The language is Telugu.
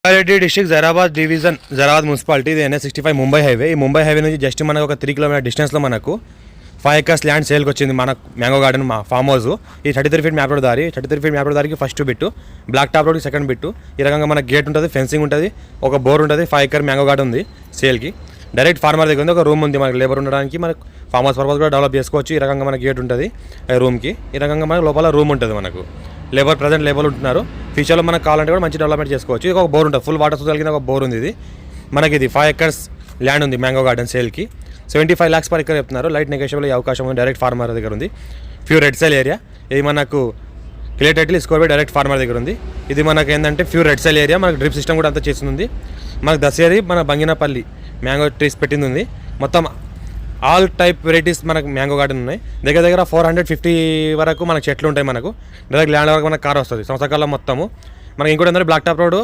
Rangareddy district Zaheerabad division Zaheerabad municipality ఇది NH65 ముంబై హైవే. ఈ ముంబై హైవే నుంచి జస్ట్ మనకు ఒక 3 కిలోమీటర్ డిస్టెన్స్లో మనకు 5 acres ల్యాండ్ సేల్కి వచ్చింది. మన మ్యాంగో గార్డెన్ మా ఫామ్ హౌస్. ఈ 33 feet మ్యాప్ రోడ్ దారి 33 feet మ్యాప్ రోడ్ దారికి ఫస్ట్ బిట్టు, బ్లాక్ టాప్ రోడ్కి సెకండ్ బిట్టు. ఈ రకంగా మనకు గేట్ ఉంటుంది, ఫెన్సింగ్ ఉంటుంది, ఒక బోర్ ఉంటుంది, 5 acre మ్యాంగో గార్డెన్ ఉంది సేల్కి. డైరెక్ట్ ఫార్మర్ దగ్గర ఉంది, ఒక రూమ్ ఉంది మనకు లేబర్ ఉండడానికి, మనకు ఫామ్ హౌస్ పర్పస్ కూడా డెవలప్ చేసుకోవచ్చు. ఈ రకంగా మనకి గేట్ ఉంటుంది రూమ్కి. ఈ రకంగా మనకు లోపల రూమ్ ఉంటుంది, మనకు ప్రజెంట్ లేబర్ ఉంటున్నారు. ఫ్యూచర్లో మనకు కావాలంటే కూడా మంచి డెవలప్మెంట్ చేసుకోవచ్చు. ఇది ఒక బోర్ ఉంటుంది, ఫుల్ వాటర్ కలిగిన ఒక బోర్ ఉంది. ఇది మనకి ఇది 5 acres ల్యాండ్ ఉంది మ్యాంగో గార్డెన్ సేల్కి. 75 lakhs per acre చెప్తున్నారు. లైట్ నెగోషియబుల్ అయ్యే అవకాశం ఉంది. డైరెక్ట్ ఫార్మర్ దగ్గర ఉంది. Pure red soil area. ఇది మనకు clear title score by direct farmer దగ్గర ఉంది. ఇది మనకు ఏంటంటే ప్యూర్ రెడ్ సెల్ ఏరియా. మనకు డ్రిప్ సిస్టమ్ కూడా అంతా చేస్తుంది. మనకు దసేరి మన బంగినపల్లి మ్యాంగో ట్రీస్ పెట్టింది ఉంది. మొత్తం ఆల్ టైప్ వెరైటీస్ మనకు మ్యాంగో గార్డెన్ ఉన్నాయి. దగ్గర దగ్గర 450 వరకు మనకు చెట్లు ఉంటాయి. మనకు డైరెక్ట్ ల్యాండ్ వరకు మనకు కార్ వస్తుంది సంవత్సరాల మొత్తము. మనకి ఇంకోటి ఏంటంటే బ్లాక్ టాప్ రోడ్